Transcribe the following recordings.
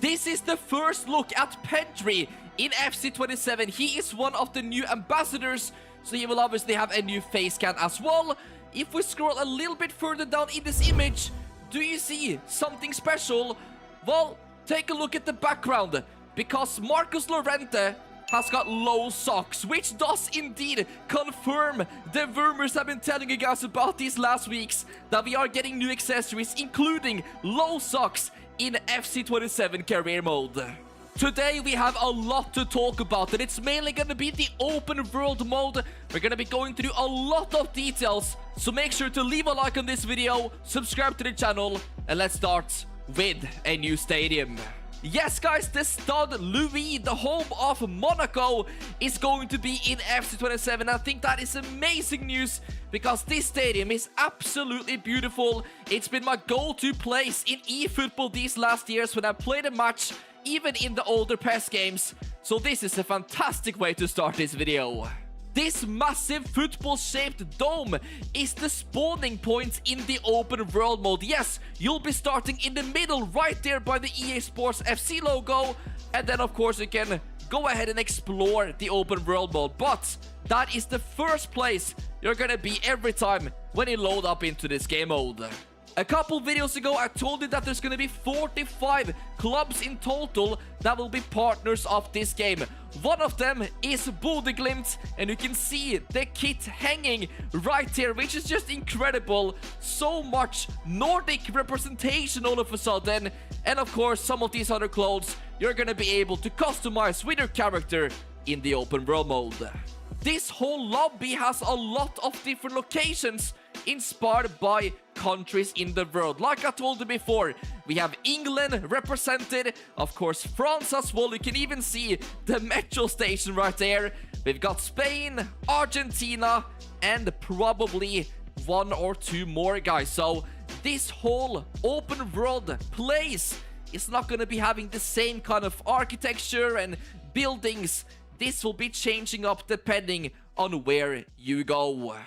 This is the first look at Pedri in FC27. He is one of the new ambassadors, so he will obviously have a new face scan as well. If we scroll a little bit further down in this image, do you see something special? Well, take a look at the background, because Marcos Llorente has got low socks, which does indeed confirm the rumors I've been telling you guys about these last weeks, that we are getting new accessories, including low socks in FC27 career mode. Today we have a lot to talk about, and it's mainly going to be the open world mode. We're going to be going through a lot of details, so make sure to leave a like on this video, subscribe to the channel, and let's start with a new stadium. Yes, guys, the Stade Louis, the home of Monaco, is going to be in FC27. I think that is amazing news, because this stadium is absolutely beautiful. It's been my go-to place in eFootball these last years when I played a match, even in the older PES games. So this is a fantastic way to start this video. This massive football-shaped dome is the spawning point in the open world mode. Yes, you'll be starting in the middle right there by the EA Sports FC logo. And then, of course, you can go ahead and explore the open world mode. But that is the first place you're gonna be every time when you load up into this game mode. A couple videos ago, I told you that there's gonna be 45 clubs in total that will be partners of this game. One of them is Bodø/Glimt, and you can see the kit hanging right here, which is just incredible. So much Nordic representation all of a sudden. And of course, some of these other clothes you're gonna be able to customize with your character in the open world mode. This whole lobby has a lot of different locations inspired by countries in the world. Like I told you before, we have England represented, of course France as well. You can even see the metro station right there. We've got Spain, Argentina, and probably one or two more, guys. So this whole open world place is not going to be having the same kind of architecture and buildings. This will be changing up depending on where you go.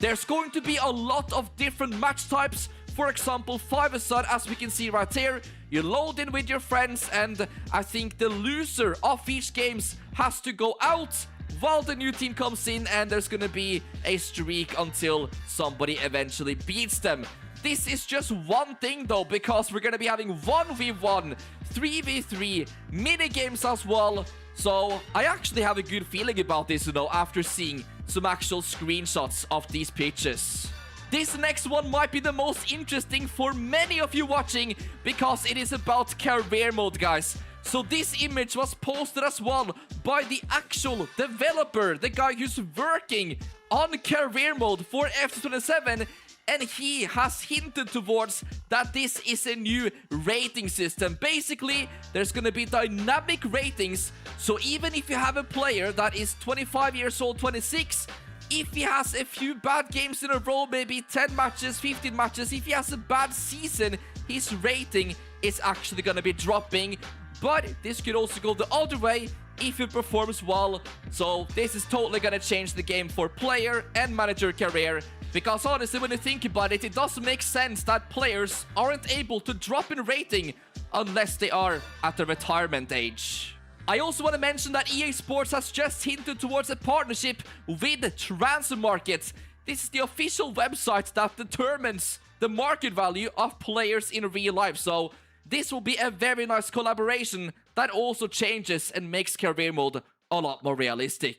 There's going to be a lot of different match types. For example, 5-a-side, as we can see right here. You load in with your friends, and I think the loser of each games has to go out while the new team comes in, and there's gonna be a streak until somebody eventually beats them. This is just one thing though, because we're gonna be having 1v1, 3v3 mini games as well. So I actually have a good feeling about this, you know, after seeing some actual screenshots of these pitches. This next one might be the most interesting for many of you watching, because it is about career mode, guys. So this image was posted as well by the actual developer, the guy who's working on career mode for FC27. And he has hinted towards that this is a new rating system. Basically, there's gonna be dynamic ratings. So even if you have a player that is 25 years old, 26, if he has a few bad games in a row, maybe 10 matches, 15 matches, if he has a bad season, his rating is actually gonna be dropping. But this could also go the other way if he performs well. So this is totally gonna change the game for player and manager career. Because honestly, when you think about it, it doesn't make sense that players aren't able to drop in rating unless they are at the retirement age. I also want to mention that EA Sports has just hinted towards a partnership with Transfer Market. This is the official website that determines the market value of players in real life. So this will be a very nice collaboration that also changes and makes career mode a lot more realistic.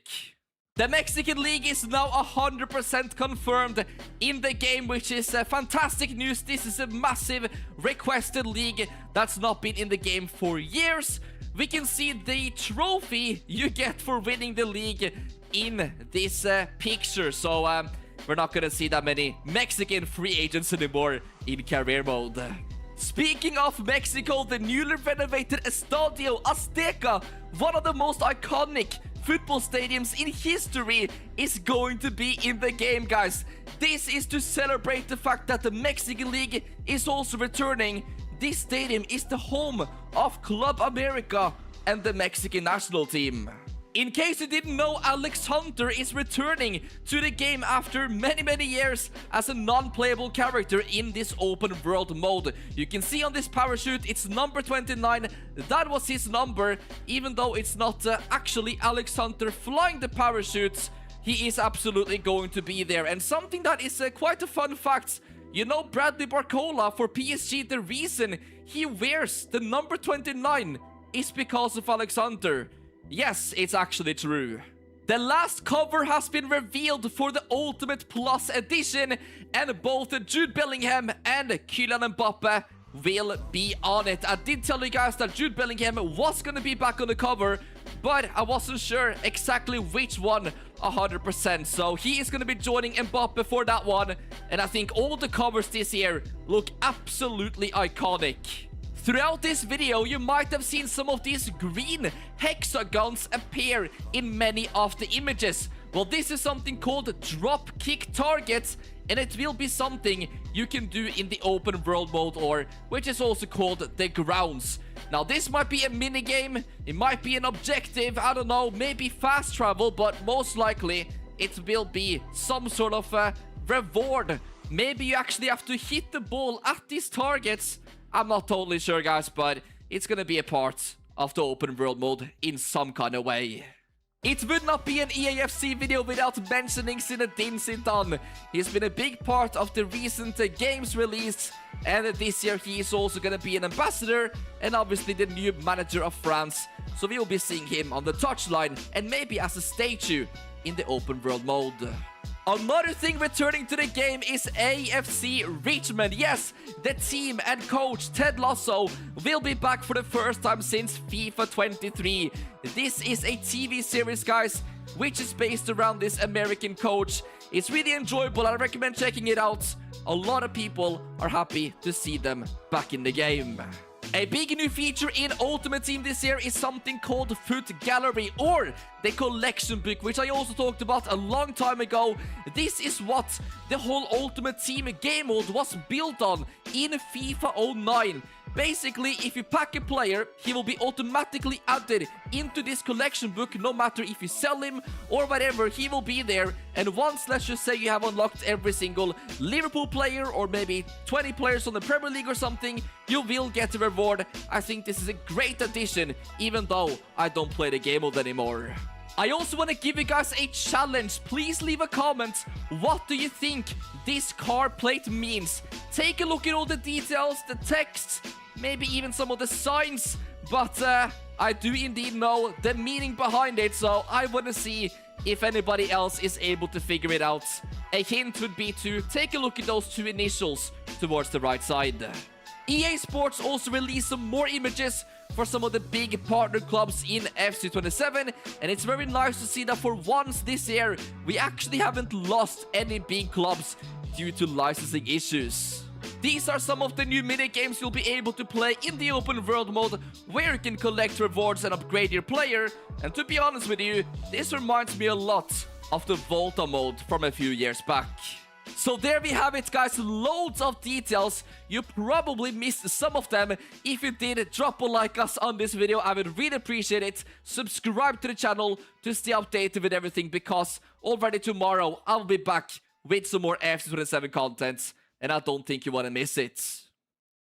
The Mexican League is now 100% confirmed in the game, which is fantastic news. This is a massive requested league that's not been in the game for years. We can see the trophy you get for winning the league in this picture. So we're not gonna see that many Mexican free agents anymore in career mode. Speaking of Mexico, the newly renovated Estadio Azteca, one of the most iconic football stadiums in history, is going to be in the game, guys. This is to celebrate the fact that the Mexican League is also returning. This stadium is the home of Club America and the Mexican national team. In case you didn't know, Alex Hunter is returning to the game after many years as a non-playable character in this open world mode. You can see on this parachute, it's number 29. That was his number, even though it's not actually Alex Hunter flying the parachutes. He is absolutely going to be there. And something that is quite a fun fact, you know, Bradley Barcola for PSG, the reason he wears the number 29 is because of Alex Hunter. Yes, it's actually true. The last cover has been revealed for the Ultimate Plus edition, and both Jude Bellingham and Kylian Mbappe will be on it. I did tell you guys that Jude Bellingham was gonna be back on the cover, but I wasn't sure exactly which one 100%. So he is gonna be joining Mbappe for that one, and I think all the covers this year look absolutely iconic. Throughout this video, you might have seen some of these green hexagons appear in many of the images. Well, this is something called drop kick targets, and it will be something you can do in the open world mode, or which is also called the grounds. Now, this might be a mini game, it might be an objective, I don't know, maybe fast travel, but most likely it will be some sort of reward. Maybe you actually have to hit the ball at these targets. I'm not totally sure, guys, but it's gonna be a part of the open world mode in some kind of way. It would not be an EAFC video without mentioning Zinedine Zidane. He's been a big part of the recent games released, and this year he is also gonna be an ambassador and obviously the new manager of France. So we will be seeing him on the touchline and maybe as a statue in the open world mode. Another thing returning to the game is AFC Richmond. Yes, the team and coach Ted Lasso will be back for the first time since FIFA 23. This is a TV series, guys, which is based around this American coach. It's really enjoyable. I recommend checking it out. A lot of people are happy to see them back in the game. A big new feature in Ultimate Team this year is something called Foot Gallery, or the collection book, which I also talked about a long time ago. This is what the whole Ultimate Team game mode was built on in FIFA 09. Basically, if you pack a player, he will be automatically added into this collection book, no matter if you sell him or whatever, he will be there. And once, let's just say you have unlocked every single Liverpool player, or maybe 20 players on the Premier League or something, you will get a reward. I think this is a great addition, even though I don't play the game mode anymore. I also want to give you guys a challenge. Please leave a comment. What do you think this car plate means? Take a look at all the details, the text, maybe even some of the signs, but I do indeed know the meaning behind it, so I want to see if anybody else is able to figure it out. A hint would be to take a look at those two initials towards the right side. EA Sports also released some more images for some of the big partner clubs in FC 27, and it's very nice to see that for once this year we actually haven't lost any big clubs due to licensing issues. These are some of the new mini-games you'll be able to play in the open world mode, where you can collect rewards and upgrade your player. And to be honest with you, this reminds me a lot of the Volta mode from a few years back. So there we have it, guys. Loads of details. You probably missed some of them. If you did, drop a like us on this video. I would really appreciate it. Subscribe to the channel to stay updated with everything, because already tomorrow I'll be back with some more FC 27 content, and I don't think you want to miss it.